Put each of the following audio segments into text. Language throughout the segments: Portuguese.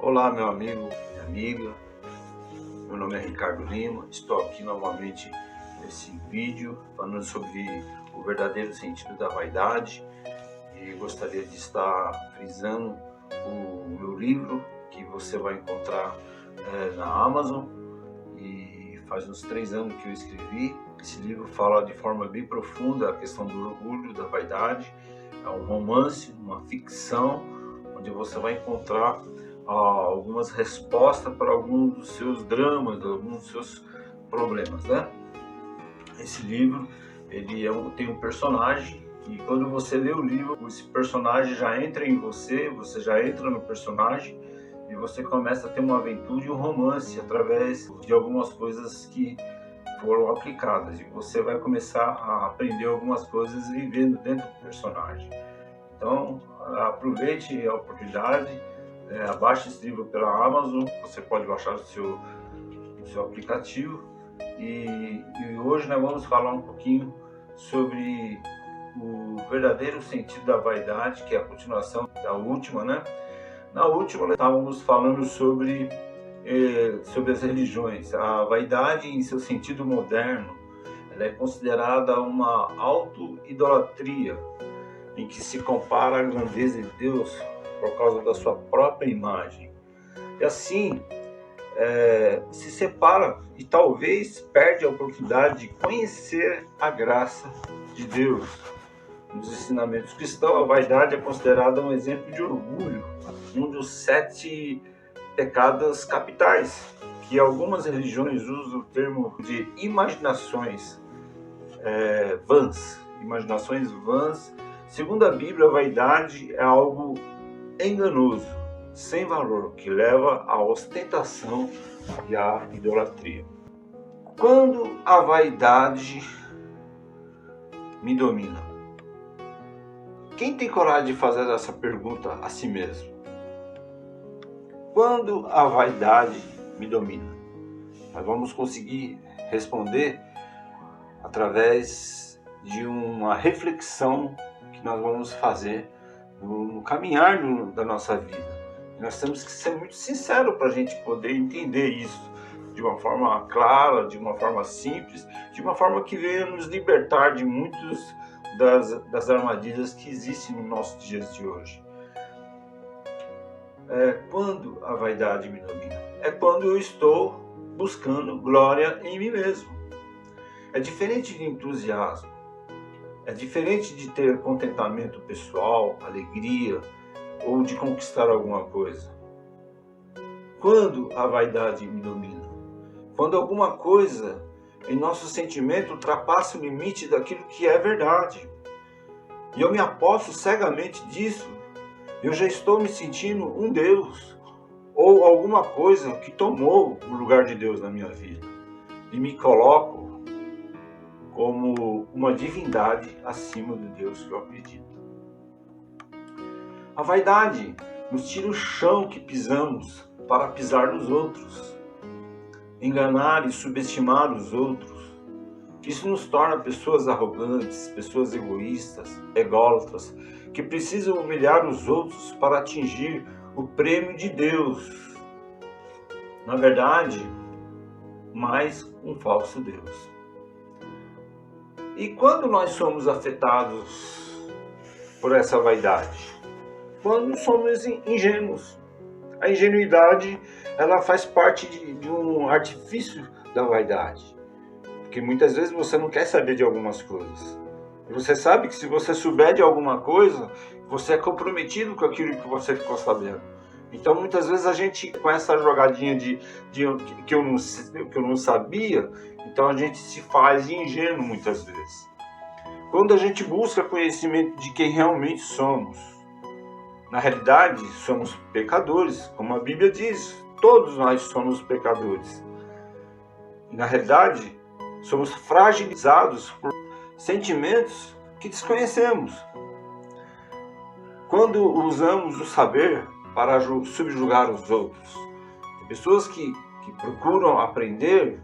Olá, meu amigo, minha amiga. Meu nome é Ricardo Lima. Estou aqui novamente nesse vídeo falando sobre o verdadeiro sentido da vaidade e gostaria de estar frisando o meu livro que você vai encontrar na Amazon, e faz uns 3 anos que eu escrevi. Esse livro fala de forma bem profunda a questão do orgulho, da vaidade. É um romance, uma ficção, onde você vai encontrar algumas respostas para alguns dos seus dramas, alguns dos seus problemas, né? Esse livro, tem um personagem, e quando você lê o livro, esse personagem já entra em você, você já entra no personagem, e você começa a ter uma aventura e um romance através de algumas coisas que foram aplicadas, e você vai começar a aprender algumas coisas vivendo dentro do personagem. Então, aproveite a oportunidade, abaixe esse livro pela Amazon, você pode baixar no seu aplicativo, e hoje nós vamos falar um pouquinho sobre o verdadeiro sentido da vaidade, que é a continuação da última, né? Na última, nós estávamos falando sobre as religiões. A vaidade, em seu sentido moderno, ela é considerada uma auto-idolatria, em que se compara a grandeza de Deus por causa da sua própria imagem. E assim, se separa e talvez perde a oportunidade de conhecer a graça de Deus. Nos ensinamentos cristãos, a vaidade é considerada um exemplo de orgulho, um dos 7 pecados capitais, que algumas religiões usam o termo de imaginações vãs. Imaginações vãs. Segundo a Bíblia, a vaidade é algo enganoso, sem valor, que leva à ostentação e à idolatria. Quando a vaidade me domina? Quem tem coragem de fazer essa pergunta a si mesmo? Quando a vaidade me domina? Nós vamos conseguir responder através de uma reflexão que nós vamos fazer no caminhar da nossa vida. E nós temos que ser muito sinceros para a gente poder entender isso de uma forma clara, de uma forma simples, de uma forma que venha nos libertar de muitas das armadilhas que existem nos nossos dias de hoje. Quando a vaidade me domina? É quando eu estou buscando glória em mim mesmo. É diferente de entusiasmo. É diferente de ter contentamento pessoal, alegria, ou de conquistar alguma coisa. Quando a vaidade me domina? Quando alguma coisa em nosso sentimento ultrapassa o limite daquilo que é verdade. E eu me aposto cegamente disso. Eu já estou me sentindo um Deus, ou alguma coisa que tomou o lugar de Deus na minha vida. E me coloco como uma divindade acima do Deus que eu acredito. A vaidade nos tira o chão que pisamos para pisar nos outros. Enganar e subestimar os outros. Isso nos torna pessoas arrogantes, pessoas egoístas, ególatras, que precisam humilhar os outros para atingir o prêmio de Deus. Na verdade, mais um falso Deus. E quando nós somos afetados por essa vaidade? Quando somos ingênuos. A ingenuidade, ela faz parte de um artifício da vaidade. Porque muitas vezes você não quer saber de algumas coisas. E você sabe que se você souber de alguma coisa, você é comprometido com aquilo que você ficou sabendo. Então muitas vezes a gente, com essa jogadinha que eu não sabia, então a gente se faz ingênuo muitas vezes. Quando a gente busca conhecimento de quem realmente somos, na realidade somos pecadores, como a Bíblia diz, todos nós somos pecadores. E na realidade somos fragilizados por sentimentos que desconhecemos. Quando usamos o saber para subjugar os outros. Tem pessoas que procuram aprender,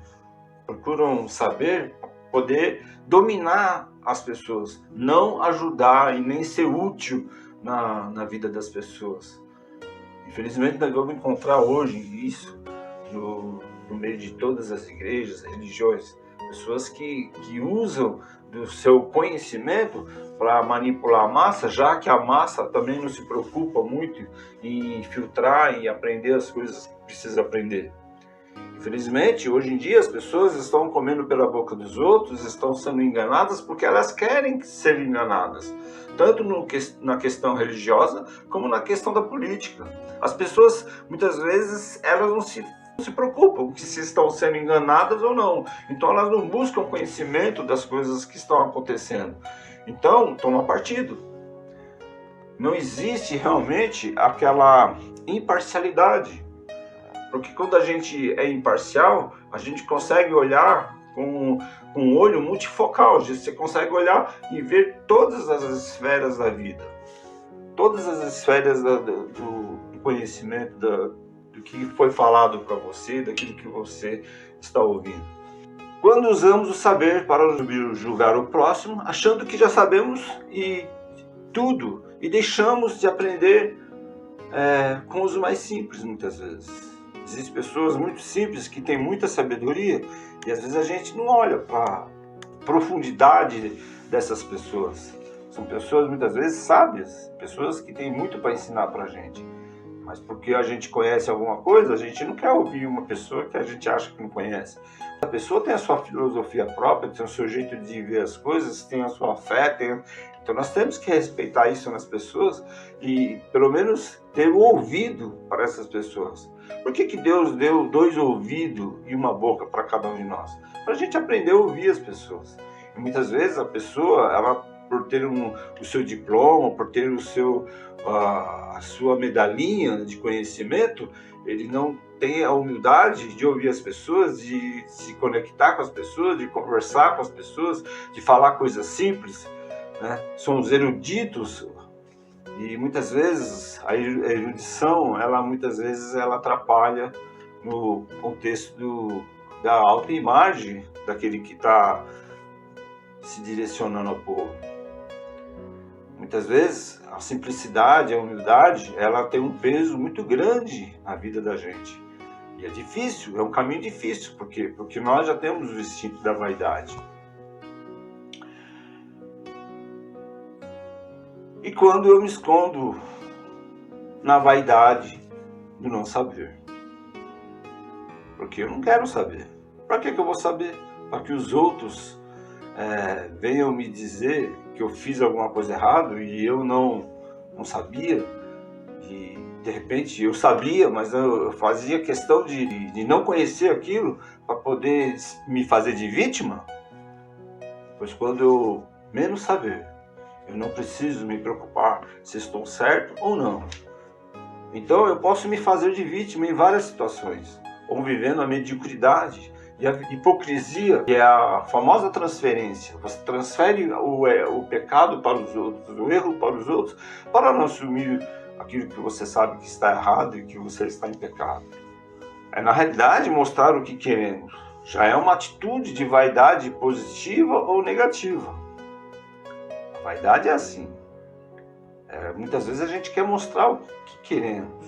procuram saber, poder dominar as pessoas, não ajudar e nem ser útil na vida das pessoas. Infelizmente nós vamos encontrar hoje isso no meio de todas as igrejas, religiões, pessoas que usam do seu conhecimento para manipular a massa, já que a massa também não se preocupa muito em filtrar e aprender as coisas que precisa aprender. Infelizmente, hoje em dia as pessoas estão comendo pela boca dos outros, estão sendo enganadas porque elas querem ser enganadas, tanto na questão religiosa como na questão da política. As pessoas, muitas vezes, elas não se preocupam se estão sendo enganadas ou não. Então elas não buscam conhecimento das coisas que estão acontecendo. Então, toma partido. Não existe realmente aquela imparcialidade. Porque quando a gente é imparcial, a gente consegue olhar com um olho multifocal. Você consegue olhar e ver todas as esferas da vida. Todas as esferas do conhecimento, do que foi falado para você, daquilo que você está ouvindo. Quando usamos o saber para julgar o próximo, achando que já sabemos tudo, e deixamos de aprender com os mais simples, muitas vezes. Existem pessoas muito simples que têm muita sabedoria e às vezes a gente não olha para a profundidade dessas pessoas. São pessoas muitas vezes sábias, pessoas que têm muito para ensinar para a gente. Mas porque a gente conhece alguma coisa, a gente não quer ouvir uma pessoa que a gente acha que não conhece. A pessoa tem a sua filosofia própria, tem o seu jeito de ver as coisas, tem a sua fé, Então nós temos que respeitar isso nas pessoas e pelo menos ter o ouvido para essas pessoas. Por que Deus deu 2 ouvidos e uma boca para cada um de nós? Para a gente aprender a ouvir as pessoas. E muitas vezes a pessoa, ela, por ter o seu diploma, por ter a sua medalhinha de conhecimento, ele não tem a humildade de ouvir as pessoas, de se conectar com as pessoas, de conversar com as pessoas, de falar coisas simples. Né? São os eruditos e muitas vezes a erudição, muitas vezes ela atrapalha no contexto da autoimagem daquele que está se direcionando ao povo. Muitas vezes a simplicidade, a humildade, ela tem um peso muito grande na vida da gente. E é difícil, é um caminho difícil, porque nós já temos o instinto da vaidade. E quando eu me escondo na vaidade do não saber? Porque eu não quero saber. Para que eu vou saber? Para que os outros venham me dizer que eu fiz alguma coisa errada e eu não sabia. E de repente eu sabia, mas eu fazia questão de não conhecer aquilo para poder me fazer de vítima. Pois quando eu menos saber, eu não preciso me preocupar se estou certo ou não. Então eu posso me fazer de vítima em várias situações, ou vivendo a mediocridade e a hipocrisia, que é a famosa transferência. Você transfere o pecado para os outros, o erro para os outros, para não assumir aquilo que você sabe que está errado e que você está em pecado. É na realidade mostrar o que queremos. Já é uma atitude de vaidade positiva ou negativa. A vaidade é assim. Muitas vezes a gente quer mostrar o que queremos.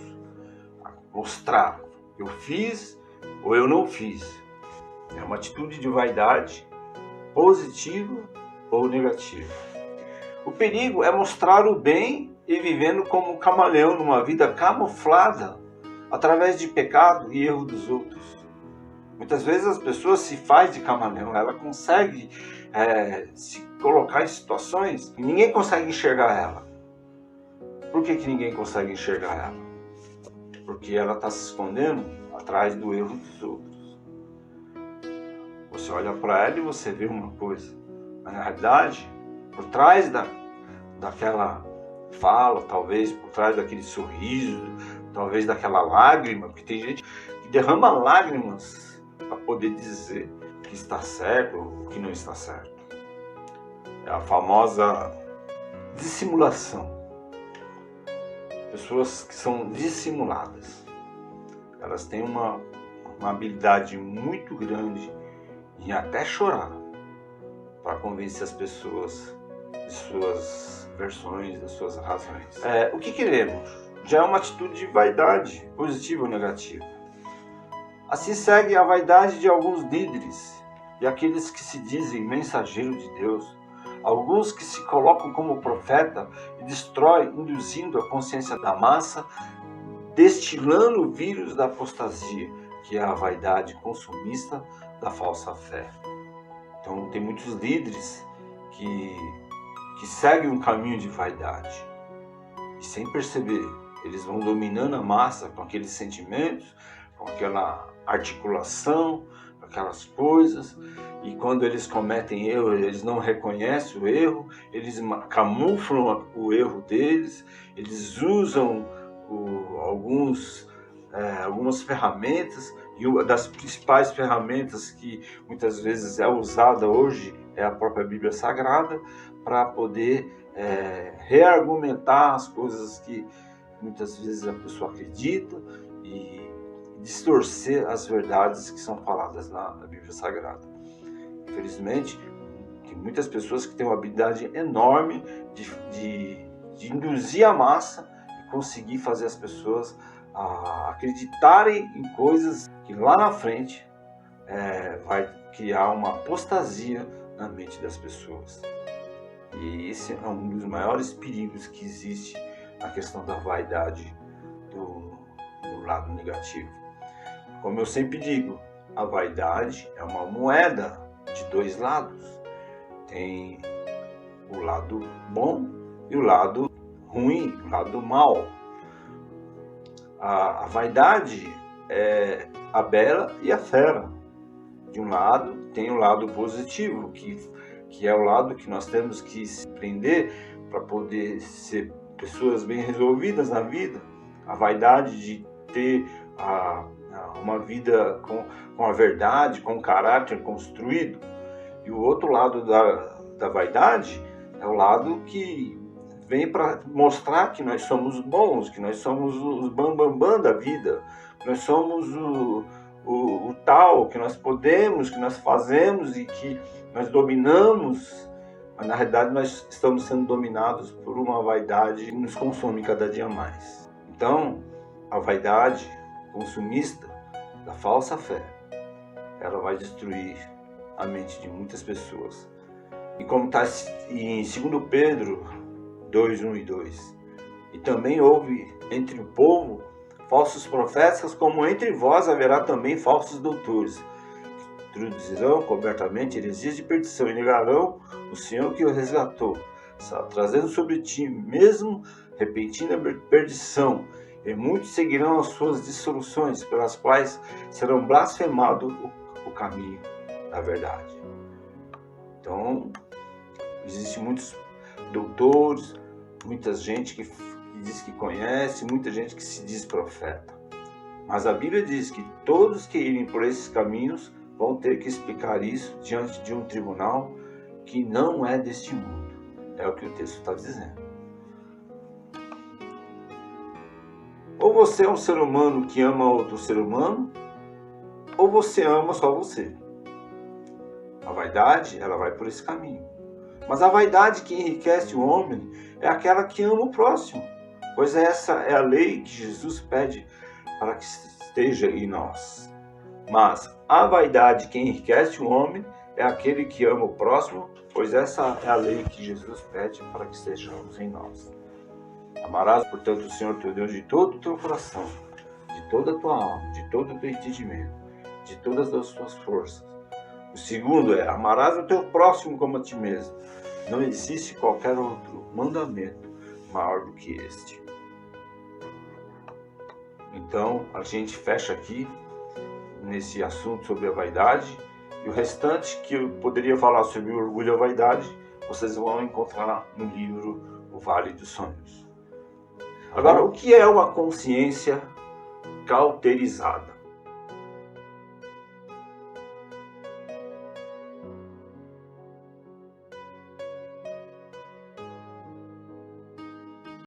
Mostrar, eu fiz ou eu não fiz. É uma atitude de vaidade positiva ou negativa. O perigo é mostrar o bem e vivendo como um camaleão numa vida camuflada através de pecado e erro dos outros. Muitas vezes as pessoas se fazem de camaleão, ela consegue se colocar em situações que ninguém consegue enxergar ela. Por que ninguém consegue enxergar ela? Porque ela está se escondendo atrás do erro dos outros. Você olha para ela e você vê uma coisa, mas na realidade, por trás daquela fala, talvez por trás daquele sorriso, talvez daquela lágrima, porque tem gente que derrama lágrimas para poder dizer que está certo ou que não está certo. É a famosa dissimulação. Pessoas que são dissimuladas, elas têm uma habilidade muito grande em até chorar para convencer as pessoas de suas versões, das suas razões. O que queremos? já é uma atitude de vaidade, positiva ou negativa. Assim segue a vaidade de alguns líderes e aqueles que se dizem mensageiros de Deus, alguns que se colocam como profeta e destroem, induzindo a consciência da massa, destilando o vírus da apostasia, que é a vaidade consumista da falsa fé. Então tem muitos líderes que seguem um caminho de vaidade e sem perceber, eles vão dominando a massa com aqueles sentimentos, com aquela articulação, aquelas coisas, e quando eles cometem erro, eles não reconhecem o erro, eles camuflam o erro deles, eles usam algumas ferramentas, e uma das principais ferramentas que muitas vezes é usada hoje é a própria Bíblia Sagrada, para poder reargumentar as coisas que muitas vezes a pessoa acredita e distorcer as verdades que são faladas na Bíblia Sagrada. Infelizmente, tem muitas pessoas que têm uma habilidade enorme de induzir a massa e conseguir fazer as pessoas acreditarem em coisas que lá na frente vai criar uma apostasia na mente das pessoas. E esse é um dos maiores perigos que existe na questão da vaidade do lado negativo. Como eu sempre digo, a vaidade é uma moeda de dois lados. Tem o lado bom e o lado ruim, o lado mal. A vaidade é a bela e a fera. De um lado tem o lado positivo, que é o lado que nós temos que se prender para poder ser pessoas bem resolvidas na vida. A vaidade de ter uma vida com a verdade, com o caráter construído. E o outro lado da vaidade é o lado que vem para mostrar que nós somos bons, que nós somos os bambambam da vida, que nós somos o tal, que nós podemos, que nós fazemos e que nós dominamos, mas na realidade nós estamos sendo dominados por uma vaidade que nos consome cada dia mais. Então, a vaidade consumista da falsa fé, ela vai destruir a mente de muitas pessoas. E como está em 2 Pedro 2, 1 e 2, e também houve entre o povo falsos profetas, como entre vós haverá também falsos doutores, que introduzirão cobertamente heresias de perdição e negarão o Senhor que o resgatou, trazendo sobre ti mesmo repentina perdição, e muitos seguirão as suas dissoluções, pelas quais serão blasfemado o caminho da verdade. Então, existem muitos doutores, muita gente que diz que conhece, muita gente que se diz profeta. Mas a Bíblia diz que todos que irem por esses caminhos vão ter que explicar isso diante de um tribunal que não é deste mundo. É o que o texto está dizendo. Ou você é um ser humano que ama outro ser humano, ou você ama só você. A vaidade, ela vai por esse caminho. Mas a vaidade que enriquece o homem é aquela que ama o próximo, pois essa é a lei que Jesus pede para que esteja em nós. Mas a vaidade que enriquece o homem é aquele que ama o próximo, pois essa é a lei que Jesus pede para que estejamos em nós. Amarás, portanto, o Senhor teu Deus de todo o teu coração, de toda a tua alma, de todo o teu entendimento, de todas as tuas forças. O segundo é, amarás o teu próximo como a ti mesmo. Não existe qualquer outro mandamento maior do que este. Então, a gente fecha aqui nesse assunto sobre a vaidade, e o restante que eu poderia falar sobre o orgulho e a vaidade, vocês vão encontrar no livro O Vale dos Sonhos. Agora, o que é uma consciência cauterizada?